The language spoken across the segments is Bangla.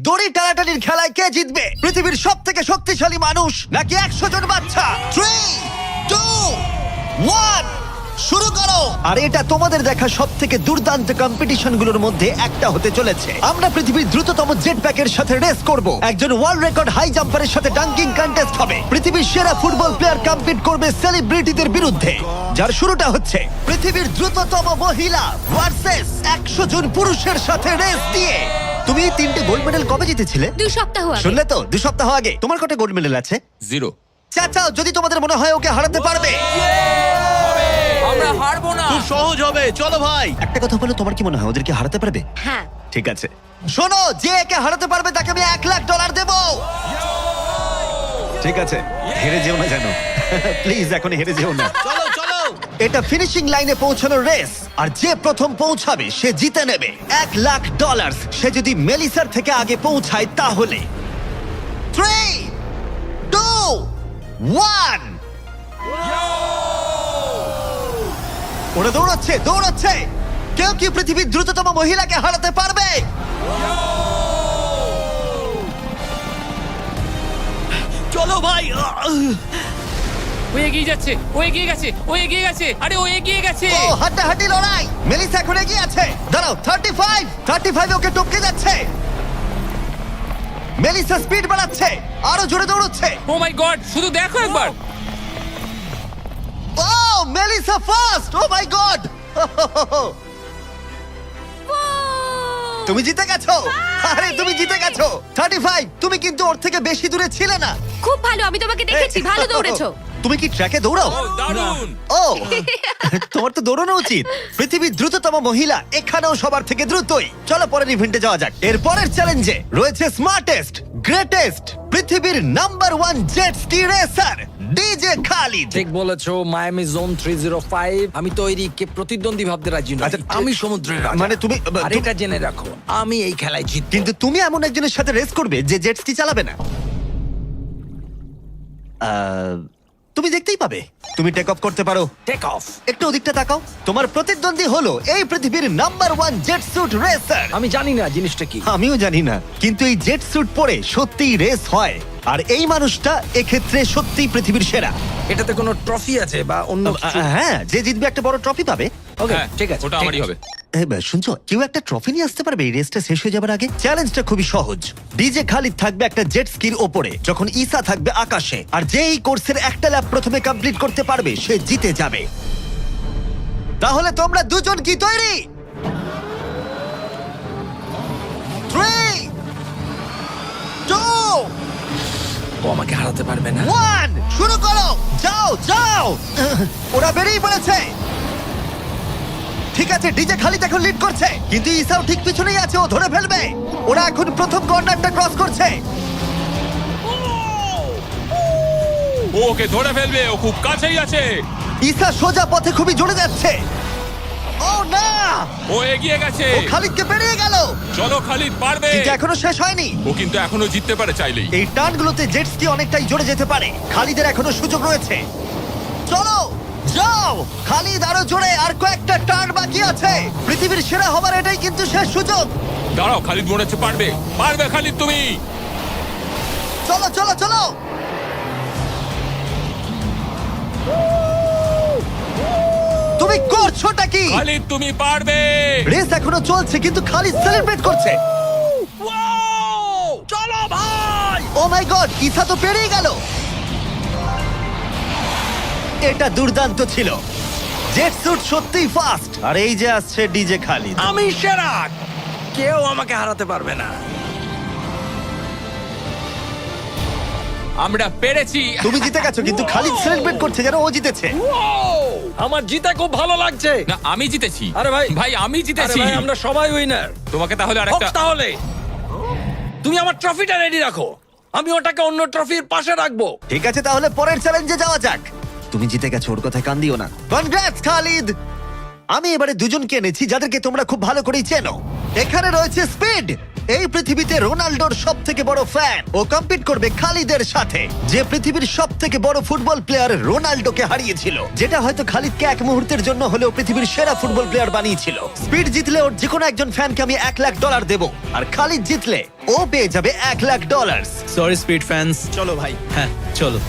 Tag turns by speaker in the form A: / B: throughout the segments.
A: দড়ি টানাটানির খেলায় কে জিতবে? পৃথিবীর সব থেকে শক্তিশালী মানুষ নাকি 100 জন বাচ্চা? 3, 2, 1 শুরু করো। আর এটা তোমাদের দেখা সব থেকে দুর্দান্ত কম্পিটিশনগুলোর মধ্যে একটা হতে চলেছে। আমরা পৃথিবীর দ্রুততম জেট প্যাকের সাথে রেস করব। একজন ওয়ার্ল্ড রেকর্ড হাই জাম্পারের সাথে ডাঙ্কিং কন্টেস্ট হবে। পৃথিবীর সেরা ফুটবল প্লেয়ার কম্পিট করবে সেলিব্রিটিদের বিরুদ্ধে। যার শুরুটা হচ্ছে পৃথিবীর দ্রুততম মহিলা ভার্সেস 100 জন পুরুষের সাথে রেস দিয়ে। তুমি এই 3টে গোল্ড মেডেল কবে জিতেছিলে?
B: 2 সপ্তাহ আগে।
A: শুনলে তো, 2 সপ্তাহ আগে। তোমার কটা গোল্ড মেডেল আছে?
C: 0।
A: চাচাও যদি তোমাদের মনে হয় ওকে হারাতে পারবে।
C: আমরা হারবো না।
D: খুব সহজ হবে, চলো ভাই।
A: একটা কথা বলো, তোমার কি মনে হয় ওদেরকে হারাতে পারবে?
B: হ্যাঁ।
A: ঠিক আছে, শোনো, যে একে হারাতে পারবে তাকে আমি $1,00,000 দেব। ঠিক আছে, হেরে যেও না জানো। প্লিজ এখন হেরে যেও না।
D: চলো চলো।
A: এটা ফিনিশিং লাইনে পৌঁছানোর রেস, আর যে প্রথম পৌঁছাবে সে জিতে নেবে $1,00,000। সে যদি মেলিসার থেকে আগে পৌঁছায় তাহলে 3, 2, 1 ওরা দৌড়াচ্ছে দৌড়াচ্ছে। কেউ কি পৃথিবীর দ্রুততম মহিলাকে হারাতে পারবে?
D: চলো ভাই।
C: ও এগিয়ে যাচ্ছে, ও এগিয়ে গেছে, ও এগিয়ে গেছে। আরে ও এগিয়ে গেছে।
A: ও হাড্ডাহাড্ডি লড়াই। মেলিসা এখন এগিয়ে আছে। দাঁড়াও, 35 ওকে টপকে যাচ্ছে। মেলিসা স্পিড বাড়াচ্ছে, আরো জোরে দৌড়চ্ছে।
C: ও মাই গড, শুধু দেখো একবার।
A: Oh Melissa first. ও মাই গড, তুমি জিতে গেছো। আরে তুমি জিতে গেছো। 35, তুমি কিন্তু ওর থেকে বেশি দূরে ছিলে না।
B: খুব ভালো, আমি তোমাকে দেখেছি, ভালো দৌড়েছো।
A: তুমি কি ট্র্যাকে দৌড়াও?
C: ও দারুণ।
A: ও তোমার তো দৌড়ানো উচিত। পৃথিবীর দ্রুততম মহিলা এখানেও সবার থেকে দ্রুতই। চলো পরের ইভেন্টে যাওয়া যাক। এর পরের চ্যালেঞ্জে রয়েছে স্মার্টেস্ট, গ্রেটেস্ট, পৃথিবীর number 1 jet ski racer DJ Khalid.
E: ঠিক বলেছো, মায়ামি জোন 305। আমি তৈরি, কে প্রতিদ্বন্দ্বী ভাবতে রাজি নই।
A: আচ্ছা,
E: আমি সমুদ্রের রাজা।
A: মানে তুমি
E: আর এটা জেনে রাখো, আমি এই খেলায় জিতবো।
A: কিন্তু তুমি এমন একজনের সাথে রেস করবে যে জেট স্কি চালাবে না। তুমি দেখতেই পাবে। তুমি টেক অফ করতে পারো।
E: Take off.
A: একটু ওদিকটা তাকাও। তোমার প্রতিদ্বন্দ্বী হলো এই পৃথিবীর নাম্বার 1 জেট স্যুট রেসার।
E: আমি জানি না জিনিসটা কি।
A: আমিও জানি না, কিন্তু এই জেট স্যুট পরে সত্যিই রেস হয়। আর এই মানুষটা এক্ষেত্রে সত্যিই পৃথিবীর সেরা।
E: এটাতে কোনো ট্রফি আছে বা অন্য কিছু?
A: হ্যাঁ, যে জিতবে একটা বড় ট্রফি পাবে।
E: ওকে,
C: হ্যাঁ,
E: ঠিক আছে,
C: ওটা
E: ঠিক
C: আমারই
E: আছে।
C: হবে।
A: শুনছো, কেউ একটা ট্রফি নিয়ে আসতে পারবে এই রেসটা শেষ হয়ে যাবার আগে? চ্যালেঞ্জটা খুবই সহজ। ডিজে খালিদ থাকবে একটা জেট স্কির ওপরে, যখন ঈসা থাকবে আকাশে। আর যে এই কোর্সের একটা ল্যাপ প্রথমে কমপ্লিট করতে পারবে সে জিতে যাবে। তাহলে তোমরা দুজন কি তৈরি? 3, 2,
E: ও আমাকে হারাতে পারবে না।
A: 1 শুরু করো। যাও যাও। ওরা বেরিয়ে পড়েছে। ঠিক আছে, ডিজে খালিদ এখন লিড করছে, কিন্তু ইসাও ঠিক পিছনেই আছে। ও ধরে ফেলবে। ওরা এখন প্রথম কর্নারটা ক্রস করছে।
C: ও ওকে ধরে ফেলবে, ও খুব কাছেই আছে।
A: ইসা সোজা পথে খুবই জোরে যাচ্ছে। ও না,
C: ও এগিয়ে গেছে।
A: ও খালিদকে পেরিয়ে গেল।
C: চলো খালিদ, পারবে।
A: কিন্তু এখনো শেষ হয়নি।
C: ও কিন্তু এখনো জিততে পারে চাইলেই।
A: এই টার্নগুলোতে জেট স্কি অনেকটাই জোরে যেতে পারে। খালিদের এখনো সুযোগ রয়েছে। চলো যাও খালিদ, আরো জোরে। আর কয়েকটা টার্ন বাকি আছে। পৃথিবীর সেরা হবার এটাই কিন্তু শেষ সুযোগ।
C: দাঁড়াও, খালিদ মনে হচ্ছে পারবে। পারবে খালিদ তুমি।
A: চলো চলো চলো। তুমি করছোটা কি?
C: খালিদ তুমি পারবে।
A: রেস এখনো চলছে, কিন্তু খালিদ সেলিব্রেট করছে।
E: চলো ভাই।
A: ও মাই গড, ইসা তো পেরিয়ে গেল। এটা দুর্দান্ত ছিল। জেট স্যুট সত্যিই ফাস্ট। আর এই যে আসছে ডিজে খালিদ।
E: আমি সেরা, কেউ আমাকে হারাতে পারবে না।
C: আমরা পেরেছি।
A: তুমি জিতে গেছো, কিন্তু খালিদ সেলিব্রেট করছে যেন ও জিতেছে।
E: আমার জিতে খুব ভালো লাগছে।
C: না, আমি জিতেছি।
E: আরে ভাই,
C: ভাই আমি
E: আরে
C: জিতেছি।
E: ভাই, আমরা সবাই উইনার।
C: তোমাকে তাহলে আরেকটা।
E: তাহলে তুমি আমার ট্রফিটা রেডি রাখো, আমি ওটাকে অন্য ট্রফির পাশে রাখবো।
A: ঠিক আছে, তাহলে পরের চ্যালেঞ্জে যাওয়া যাক। তুমি জিতে গেছো, ওর কথায় কান দিও না। কনগ্রাটস খালিদ। আমি এবারে দুজনকে এনেছি যাদেরকে তোমরা খুব ভালো করেই চেনো। এখানে রয়েছে স্পিড, এই পৃথিবীতে রোনাল্ডোর সব থেকে বড় ফ্যান ও কম্পিট করবে খালিদের সাথে, যে পৃথিবীর সব থেকে বড় ফুটবল প্লেয়ার রোনাল্ডোকে হারিয়েছিল, যেটা হয়তো খালিদকে এক মুহূর্তের জন্য হলেও পৃথিবীর সেরা ফুটবল প্লেয়ার বানিয়েছিল। স্পিড জিতলে ওর যে কোনো একজন ফ্যানকে আমি $1,00,000 দেবো, আর খালিদ জিতলে ও পেয়ে যাবে $1,00,000।
D: Sorry speed fans.
F: চলো ভাই।
D: হ্যাঁ চলো।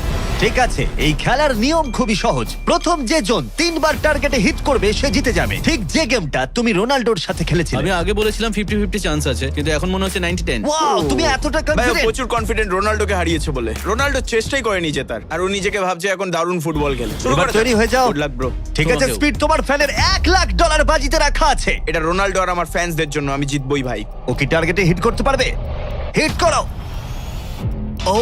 A: ঠিক আছে, এই খেলার নিয়ম খুবই সহজ। প্রথম যে জন 3বার টার্গেটে হিট করবে সে জিতে যাবে, ঠিক যে গেমটা তুমি রোনাল্ডোর সাথে খেলেছিলে।
D: আমি আগে বলেছিলাম 50-50 চান্স আছে, কিন্তু এখন মনে হচ্ছে 90-10।
A: ওয়াও, তুমি এতটা
F: ভাই ও
A: কনফিডেন্ট।
F: প্রচুর কনফিডেন্ট রোনাল্ডোকে হারিয়েছে বলে। রোনাল্ডো চেষ্টাই করেনি জেতার, আর ও নিজেকে ভাবছে এখন দারুণ ফুটবল খেলে। শুরু
A: এবার
F: করা
A: তৈরি হয়ে যাও।
F: Good luck bro.
A: ঠিক আছে
D: তোমাকেও।
A: স্পিড, তোমার ফ্যানের $1,00,000 বাজিতে রাখা আছে।
F: এটা রোনাল্ডো আর আমার ফ্যান্সদের জন্য, আমি জিতবই ভাই।
A: ও কি টার্গেটে হিট করতে পারবে? হিট করো। ও,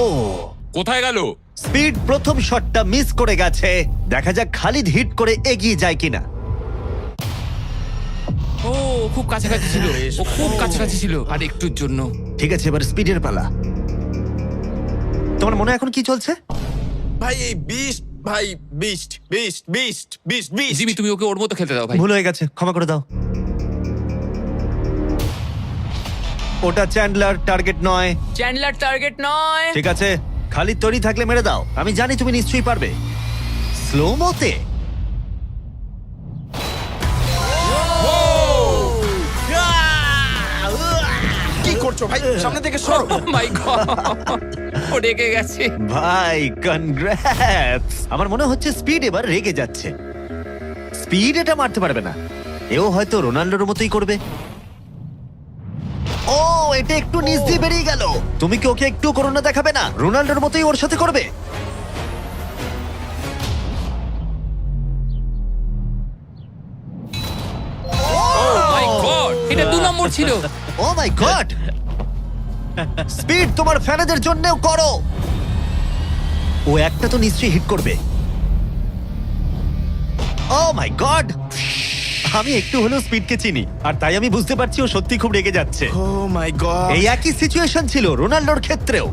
E: কোথায় গেল?
A: স্পিড প্রথম শটটা মিস করে গেছে। দেখা যাক খালিদ হিট করে এগিয়ে যায় কিনা।
C: ও খুব কাছাকাছি ছিল, ও খুব কাছাকাছি ছিল আর একটুর জন্য।
A: ঠিক আছে, এবার স্পিডের পালা। তোমার মনে এখন কি চলছে?
F: ভাই এই বিস্ট, ভাই beast beast beast beast beast.
C: Jimmy তুমি ওকে ওর মতো খেলতে দাও ভাই।
A: ভুল হয়ে গেছে, ক্ষমা করে দাও। ওটা চ্যান্ডলার, টার্গেট নয়।
C: চ্যান্ডলার টার্গেট নয়।
A: ঠিক আছে, খালিদ তৈরি থাকলে মেরে দাও। আমি জানি তুমি নিশ্চয়ই পারবে। স্লো মোতে
F: কি করছো ভাই? সামনে থেকে সরো।
C: মাই গড, ও রেগে গেছে।
A: ভাই, কনগ্রাটস। আমার মনে হচ্ছে স্পিড এবার রেগে যাচ্ছে। স্পিড এটা মারতে পারবে না, এও হয়তো রোনাল্ডোর মতোই করবে। ও, এটা একটু নিচ দিয়ে বেরিয়ে গেল। তুমি কি ওকে একটু করোনা দেখাবে না? রোনাল্ডোর মতোই ওর সাথে করবে।
C: মাই গড, এটা 2 নম্বর ছিল।
A: ও মাই গড! স্পিড তোমার ফ্যানেদের জন্যও করো। ও একটা তো নিশ্চয়ই হিট করবে। ও মাই গড! আমি একটু হলেও স্পিডকে চিনি, আর তাই আমি বুঝতে পারছি ও সত্যি খুব রেগে যাচ্ছে।
F: ও মাই গড।
A: এই একই সিচুয়েশন ছিল রোনাল্ডোর ক্ষেত্রেও।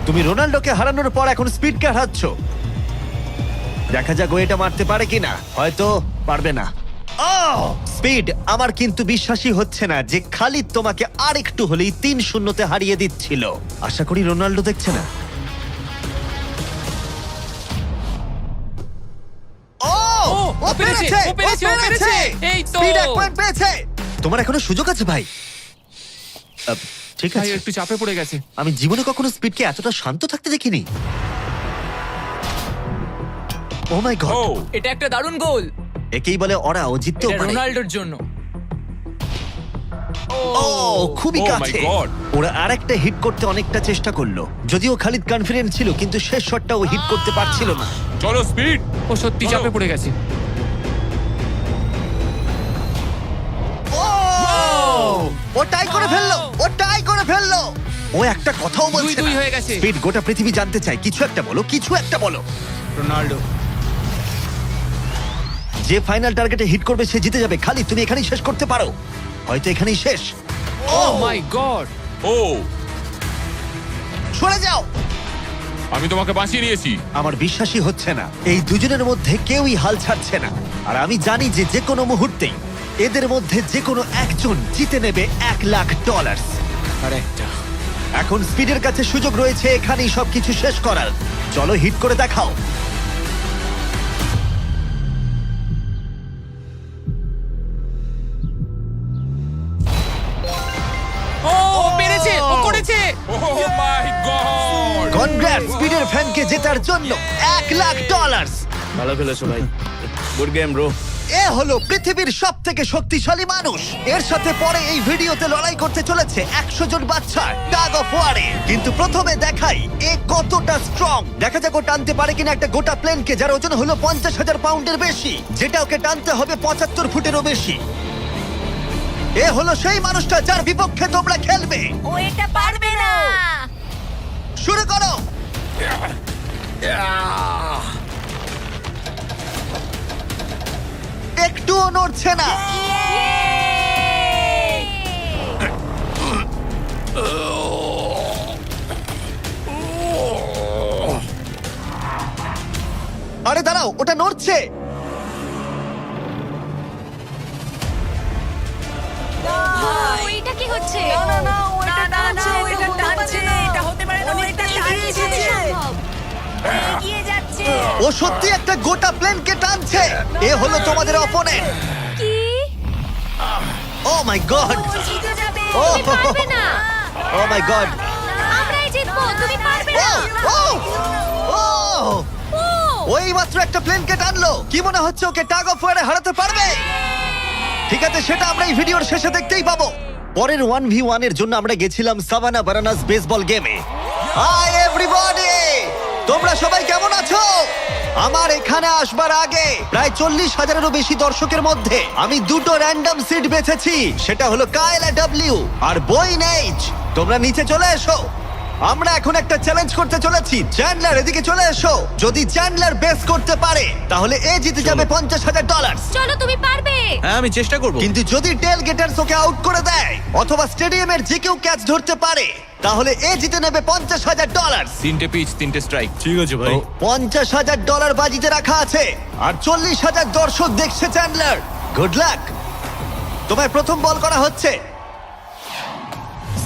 A: তুমি রোনাল্ডোকে হারানোর পর এখন স্পিডকে হারাচ্ছ। দেখা যাক ও এটা মারতে পারে কিনা। হয়তো পারবে না। স্পিড, আমার কিন্তু বিশ্বাসই হচ্ছে না যে খালিদ তোমাকে আর একটু হলেই 3-0-তে হারিয়ে দিচ্ছিল। আশা করি রোনাল্ডো দেখছে না। ও
C: পেরেছে,
A: পেরেছে,
C: ও পেরেছে, ও পেরেছে। এই তো।
A: স্পিড 1 পয়েন্ট পেয়েছে। তোমার এখনো সুযোগ আছে ভাই। ঠিক
C: ভাই
A: আছে,
C: একটু চাপে পড়ে গেছে।
A: আমি জীবনে কখনো স্পিডকে এতটা শান্ত থাকতে দেখিনি। ও মাই গড!
C: এটা একটা দারুণ গোল।
A: একেই বলে ওরা ও জিততেও
C: এটা
A: পারে।
C: রোনাল্ডোর জন্য।
A: ও, খুবই
E: Oh my
A: কাছে।
E: God!
A: ওরা আরেকটা হিট করতে অনেকটা চেষ্টা করলো, যদিও খালিদ কনফিডেন্ট ছিল, কিন্তু শেষ শটটা ও হিট করতে পারছিল না।
E: চলো স্পিড।
C: ও সত্যি চাপে পড়ে গেছে।
A: ও টাই করে ফেললো, ও টাই করে ফেললো। ও একটা কথাও বলছে
C: 2-2
A: না।
C: হয়ে গেছে।
A: স্পিড, গোটা পৃথিবী জানতে চায়, কিছু একটা বলো, কিছু একটা বলো।
F: রোনাল্ডো।
A: যে ফাইনাল টার্গেটে হিট করবে সে জিতে যাবে। খালিদ, তুমি এখানেই শেষ করতে পারো, হয়তো এখানেই শেষ।
C: ও মাই গড।
E: ও,
A: সরে যাও।
E: আমি তোমাকে বাঁচিয়ে নিয়েছি।
A: আমার বিশ্বাসই হচ্ছে না, এই দুজনের মধ্যে কেউই হাল ছাড়ছে না। আর আমি জানি যে যে কোনো মুহূর্তেই এদের মধ্যে যে কোনো একজন জিতে নেবে $1,00,000।
F: আর একটা।
A: এখন স্পিডের কাছে সুযোগ রয়েছে এখানেই সবকিছু শেষ করার। চলো হিট করে দেখাও।
C: ও পেরেছে, ও করেছে।
E: ও মাই গড!
A: কনগ্রাটস স্পিডের ফ্যানকে জেতার জন্য $1,00,000।
F: ভালো খেলেছো ভাই। Good game bro.
A: এ হলো পৃথিবীর সব থেকে শক্তিশালী মানুষ। এর সাথে পরে এই ভিডিওতে লড়াই করতে চলেছে 100 জন বাচ্চা টাগ অফ ওয়ারে। কিন্তু প্রথমে দেখাই এ কতটা স্ট্রং। দেখা যাক ও টানতে পারে কিনা একটা গোটা প্লেনকে, যার ওজন হলো 50,000 পাউন্ডের বেশি, যেটা ওকে টানতে হবে 75 ফুটেরও বেশি। এ হলো সেই মানুষটা যার বিপক্ষে তোমরা খেলবে।
B: ও এটা পারবে না।
A: শুরু করো। একটুও নড়ছে না। আরে দাঁড়াও, ওটা নড়ছে।
B: ও, এটা কি হচ্ছে?
G: না
A: ও সত্যি একটা গোটা প্লেনকে টানছে। এ হলো তোমাদের অপোনেন্ট।
B: কি
A: ও মাই গড, ও
B: তুমি পারবে না।
A: ও মাই গড,
B: আমরাই জিতবো, তুমি পারবে না।
A: ও ও
B: ও
A: ওই মাত্র একটা প্লেনকে টানলো। কি মনে হচ্ছে ওকে টাগ অফ ওয়ারে হারাতে পারবে? ঠিক আছে, সেটা আমরা এই ভিডিওর শেষে দেখতেই পাবো। পরের 1v1 এর জন্য আমরা গেছিলাম সাভানা বারানাস বেসবল গেমে। হাই এভরিবডি, তোমরা সবাই কেমন আছো? আমার এখানে আসবার আগে প্রায় 40,000-এরও বেশি দর্শকের মধ্যে আমি দুটো র্যান্ডম সিট বেছেছি। সেটা হলো কায়লা ডব্লিউ আর বয়েন এইচ। তোমরা নিচে চলে এসো। আমরা এখন একটা চ্যালেঞ্জ করতে চলেছি। চ্যান্ডলার, এদিকে চলে এসো। যদি চ্যান্ডলার বেস করতে পারে তাহলে এ জিতে যাবে $50,000।
B: চলো, তুমি পারবে।
D: হ্যাঁ আমি চেষ্টা করব।
A: কিন্তু যদি টেল গেটার্স ওকে আউট করে দেয় অথবা স্টেডিয়ামের যে কেউ ক্যাচ ধরতে পারে তাহলে এ জিতে নেবে $50,000।
C: 3টে পিচ 3টে স্ট্রাইক।
D: ঠিক আছে ভাই।
A: $50,000 বাজিতে রাখা আছে আর 40,000 দর্শক দেখছে। Chandler, good luck. তোমায় প্রথম বল করা হচ্ছে।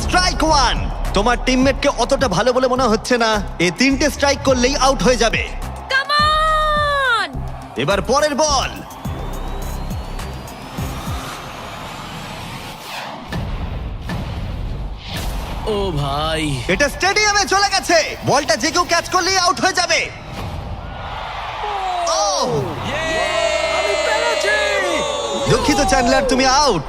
A: স্ট্রাইক 1। তোমার টিমমেটকে অতটা ভালো বলে মনে হচ্ছে না। এ 3টে স্ট্রাইক করলেই আউট হয়ে যাবে।
B: Come on.
A: এবার পরের বল।
D: ও ভাই,
A: এটা স্টেডিয়ামে চলে গেছে। বলটা যে কেউ ক্যাচ করলেই আউট হয়ে যাবে। Oh! দুঃখিত চ্যান্ডলার, তুমি আউট।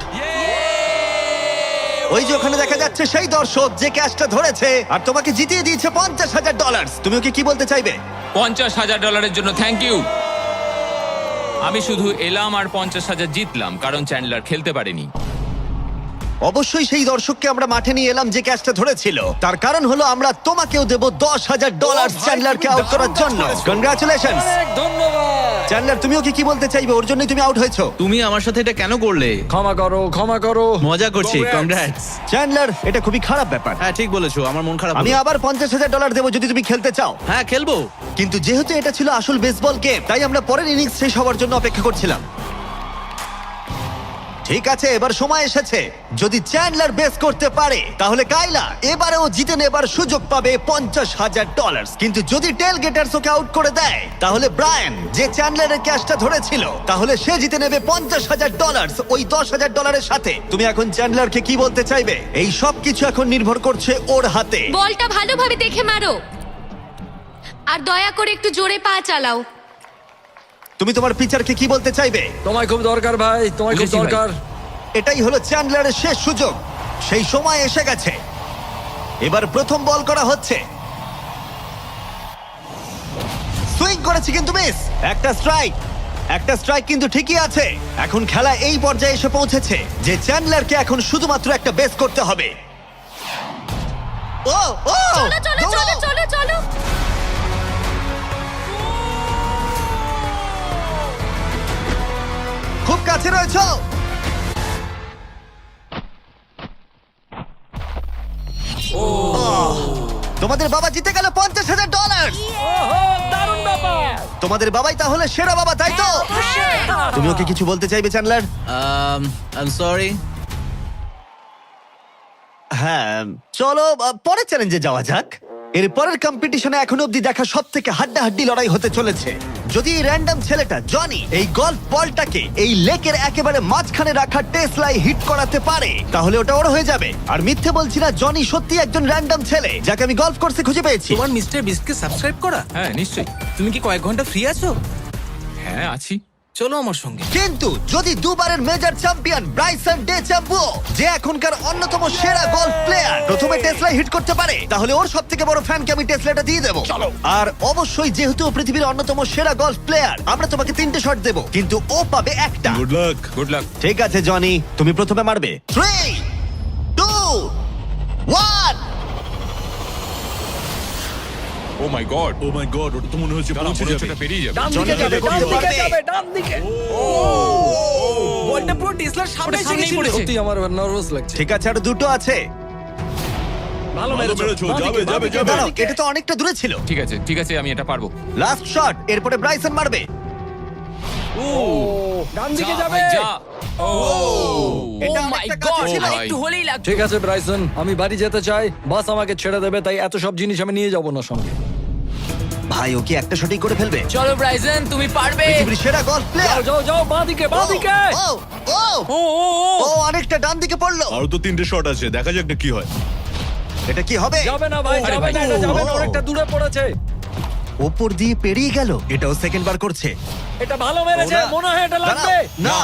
A: ওই যে ওখানে দেখা যাচ্ছে সেই দর্শক যে ক্যাচটা ধরেছে আর তোমাকে জিতিয়ে দিয়েছে $50,000। তুমি ওকে কি বলতে চাইবে?
C: $50,000 জন্য থ্যাংক ইউ। আমি শুধু এলাম আর 50,000 জিতলাম কারণ চ্যান্ডলার খেলতে পারেনি।
A: অবশ্যই সেই দর্শককে আমরা মাঠে নিয়ে এলাম যে ক্যাচটা ধরেছিল। তার কারণ হলো আমরা তোমাকেও দেব $10,000 চ্যান্ডলারকে আউট করার জন্য। Congratulations Chandler. তুমি ওকে কি বলতে চাইবে? ওর জন্যই তুমি আউট হয়েছো।
D: তুমি আমার সাথে এটা কেন করলে?
E: ক্ষমা করো, ক্ষমা করো।
D: মজা করছি। কংগ্রাটস।
A: চ্যান্ডলার, এটা খুবই খারাপ ব্যাপার।
D: হ্যাঁ ঠিক বলেছো, আমার মন খারাপ
A: আমি
D: হলো।
A: আবার $50,000 দেবো যদি তুমি খেলতে চাও।
D: হ্যাঁ খেলবো।
A: কিন্তু যেহেতু এটা ছিল আসল বেসবল গেম তাই আমরা পরের ইনিংস শেষ হওয়ার জন্য অপেক্ষা করছিলাম। ঠিক আছে, এবার সময় এসেছে। যদি চ্যান্ডলার বেস করতে পারে তাহলে কাইলা এবারেও জিতে নেবার সুযোগ পাবে $50,000। কিন্তু যদি টেল গেটার্স ওকে আউট করে দেয় তাহলে ব্রায়ান, যে চ্যান্ডলারের ক্যাচটা ধরেছিল, তাহলে সে জিতে নেবে $50,000 ওই $10,000-এর সাথে। তুমি এখন চ্যান্ডলারকে কি বলতে চাইবে? এই সব কিছু এখন নির্ভর করছে ওর হাতে।
B: বলটা ভালোভাবে দেখে মারো আর দয়া করে একটু জোরে পা চালাও।
A: তুমি তোমার পিচারকে কি বলতে চাইবে?
E: তোমায় খুব দরকার ভাই, তোমায় খুব
C: বুঝেছি ভাই।
E: দরকার।
A: এটাই হলো চ্যান্ডলারের শেষ সুযোগ। সেই সময় এসে গেছে। এবার প্রথম বল করা হচ্ছে। সুইং করেছে কিন্তু মিস। একটা স্ট্রাইক, একটা স্ট্রাইক কিন্তু ঠিকই আছে। এখন খেলা এই পর্যায়ে এসে পৌঁছেছে যে চ্যান্ডলারকে এখন শুধুমাত্র একটা বেস করতে হবে। ও ও
B: চলো চলো চলো চলো চলো।
A: খুব কাছে রয়েছে। তোমাদের বাবা জিতে গেল $50,000।
E: দারুণ ব্যাপার।
A: তোমাদের বাবাই তাহলে সেরা বাবা, তাই তো? তুমি ওকে কিছু বলতে চাইবে চ্যান্ডলার?
D: I am sorry.
A: হ্যাঁ, চলো পরের চ্যালেঞ্জে যাওয়া যাক। এর পরের কম্পিটিশনে এখনো অব্দি দেখা সব থেকে হাড্ডাহাড্ডি লড়াই হতে চলেছে। যদি এই র্যান্ডম ছেলেটা জনি এই গল্ফ বলটাকে এই লেকের একেবারে মাঝখানে রাখা টেসলায় হিট করাতে পারে তাহলে ওটা ওর হয়ে যাবে। আর মিথ্যে বলছি না, জনি সত্যি একজন র্যান্ডম ছেলে যাকে আমি গল্ফ কোর্সে খুঁজে পেয়েছি।
G: তোমার মিস্টার বিস্টকে সাবস্ক্রাইব করা?
C: হ্যাঁ নিশ্চয়ই।
G: তুমি কি কয়েক ঘন্টা ফ্রি আছো?
C: হ্যাঁ আছি।
G: চলো আমার সঙ্গে।
A: কিন্তু যদি দুবারের major champion Bryson DeChambeau, যে এখনকার অন্যতম সেরা গলফ প্লেয়ার, প্রথমে টেসলায় হিট করতে পারে তাহলে ওর সব থেকে বড় ফ্যানকে আমি টেসলাটা দিয়ে দেবো। আর অবশ্যই যেহেতু ও পৃথিবীর অন্যতম সেরা গলফ প্লেয়ার, আমরা তোমাকে 3টে শট দেবো কিন্তু ও পাবে একটা।
D: Good luck.
C: Good luck.
A: ঠিক আছে জনি, তুমি প্রথমে মারবে। 3, 2, 1।
C: ও মাই গড।
D: ও মাই গড, ওটা তো মনে হচ্ছে পৌঁছে যাবে।
C: পেরিয়ে যাবে।
E: ডান
A: জনি
E: দিকে যাবে,
A: যাবে,
E: ডান দিকে
A: পারবে।
E: যাবে, ডান দিকে।
G: বলটা পুরো টেসলার সামনে
C: ওটা
G: এসে
C: সামনেই
G: গেছিল।
C: পড়েছে।
E: সত্যি আমার নার্ভাস লাগছে।
A: ঠিক আছে, আর দুটো আছে।
E: ভালো মেরেছো,
D: যাবে, যাবে, যাবে।
A: দাঁড়াও, এটা তো অনেকটা দূরে ছিল।
C: ঠিক আছে আমি এটা পারবো।
A: লাস্ট শট, এরপরে ব্রাইসন মারবে।
E: ডান দিকে
C: যা
E: যাবে।
C: ভাই, যা। ও
A: এটা
C: মাই
A: অনেকটা
C: গড।
A: কাছে ছিল।
G: একটু হলেই লাগতো।
E: ঠিক আছে ব্রাইসন, আমি বাড়ি যেতে চাই। বাস আমাকে ছেড়ে দেবে, তাই এত সব জিনিস আমি নিয়ে যাব না সঙ্গে।
A: ভাই ও কি একটা শটই করে ফেলবে?
G: চলো ব্রাইসন তুমি পারবে
A: পৃথিবীর সেরা গলফ প্লেয়ার।
E: যাও যাও বাঁদিকে বাঁদিকে
A: ও ও
E: ও ও ও
A: ও অনেকটা ডান দিকে পড়লো।
D: আরো তো 3টে শট আছে, দেখা যাক না কি হয়।
A: এটা কি হবে?
E: যাবে না ভাই
C: আরে
E: যাবে
C: ভাই।
E: না এটা যাবে না
A: ও।
E: অনেকটা দূরে পড়েছে
A: ওপর দিয়ে পেরিয়ে গেল। এটাও সেকেন্ড বার করছে।
E: এটা ভালো মেরেছে
A: ও না।
E: মনে হয় এটা লাগবে
A: দাঁড়াও, না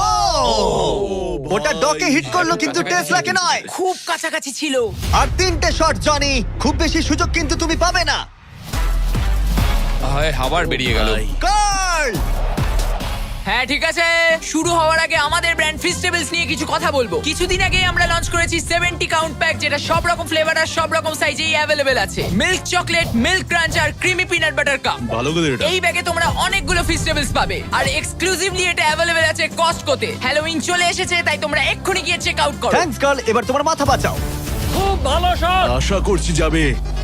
A: ও ওটা ডকে হিট করলো কিন্তু টেসলাকে নয়।
G: খুব কাছাকাছি ছিল
A: আর 3টে শট জনি, খুব বেশি সুযোগ কিন্তু তুমি পাবে না।
C: হয় আবার বেরিয়ে গেল।
A: কার্ল
G: হ্যাঁ ঠিক আছে শুরু হওয়ার আগে আমাদের ব্র্যান্ড ফিস্টেবলস নিয়ে কিছু কথা বলবো কিছুদিন আগে আমরা লঞ্চ করেছি 70 কাউন্ট প্যাক যেটা সব রকম ফ্লেভার আর সব রকম সাইজেই অ্যাভেলেবেল আছে মিল্ক চকলেট মিল্ক ক্রাঞ্চ আর ক্রিমি পিনাট বাটার কাপ
D: ভালো করে এটা।
G: এই ব্যাগে তোমরা অনেকগুলো ফিস্টেবলস পাবে আর এক্সক্লুসিভলি এটা অ্যাভেলেবেল আছে কস্টকোতে হ্যালোউইন চলে এসেছে তাই তোমরা এক্ষুনি গিয়ে চেক আউট করো
A: থ্যাঙ্কস কার্ল, এবার তোমার মাথা বাঁচাও।
E: খুব ভালো শট
D: আশা করছি যাবে।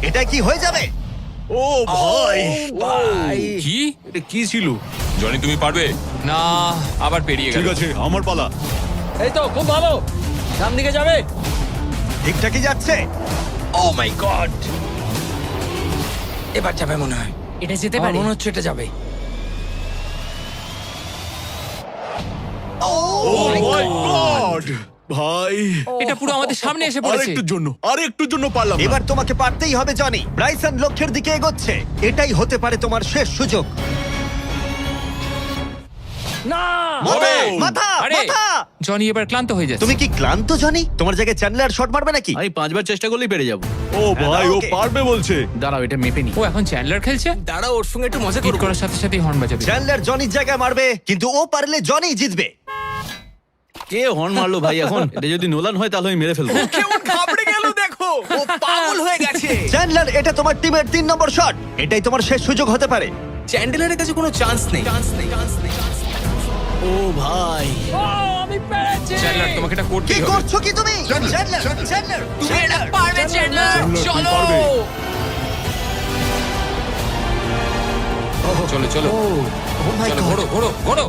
A: এটা কি হয়ে যাবে?
D: ও ভাই,
E: ভাই
C: কি?
D: এটা কি ছিল?
C: জনি তুমি পারবে না, আবার পেরিয়ে গেল।
D: ঠিক আছে, আমার পালা।
E: এই তো খুব ভালো ডান দিকে যাবে
A: ঠিকঠাকই যাচ্ছে।
E: ও মাই গড এবার যাবে মনে হয়
G: এটা যেতে
E: আমার
G: পারে
E: মনে হচ্ছে এটা যাবে
D: ও মাই গড ভাই,
C: এটা পুরো আমাদের সামনে এসে পড়েছে।
D: আরেকটুর জন্য পারলাম না।
A: এবার তোমাকে পারতেই হবে জনি। ব্রাইসন লক্ষ্যের দিকে এগোচ্ছে। এটাই হতে পারে তোমার শেষ সুযোগ।
E: না
A: মাথা,
D: ও!
A: মাথা,
C: আরে
A: মাথা।
C: জনি এবার ক্লান্ত হয়ে যাচ্ছে।
A: তুমি কি ক্লান্ত জনি? তোমার জায়গায় চ্যান্ডলার শট মারবে নাকি?
D: আমি 5বার চেষ্টা করলেই পেরে যাব। ও ভাই, ও
A: ওকে।
D: পারবে বলছে।
F: দাঁড়াও এটা মেপে নি।
C: ও এখন চ্যান্ডলার খেলছে।
G: দাঁড়াও ওর সঙ্গে একটু মজা
C: হিট
G: করবো
C: করার সাথে সাথে হর্ন বাজাবে।
A: চ্যান্ডলার জনির জায়গায় মারবে, কিন্তু ও পারলে জনি জিতবে।
D: কে হর্ন মারলো ভাই এখন? এটা যদি নোলান হয় তাহলে আমি মেরে ফেলবো।
G: কেমন ঘাবড়ে গেল দেখো ও পাগল হয়ে গেছে
A: চ্যান্ডলার, এটা তোমার টিমের 3 নম্বর শট। এটাই তোমার শেষ সুযোগ হতে পারে।
G: চ্যান্ডেলারের কাছে কোনো চান্স নেই
D: ও ভাই,
E: ও আমি পেরেছি
C: চ্যান্ডলার তোমাকে এটা
A: কি
C: করতেই হবে।
A: করছো কি তুমি? চ্যান্ডলার, চ্যান্ডলার,
G: তুমি এটা পারবে চ্যান্ডলার চলো
C: চলো চলো
A: ও মাই
C: চলো,
A: গড।
C: ঘোড়ো ঘোড়ো ঘোড়ো।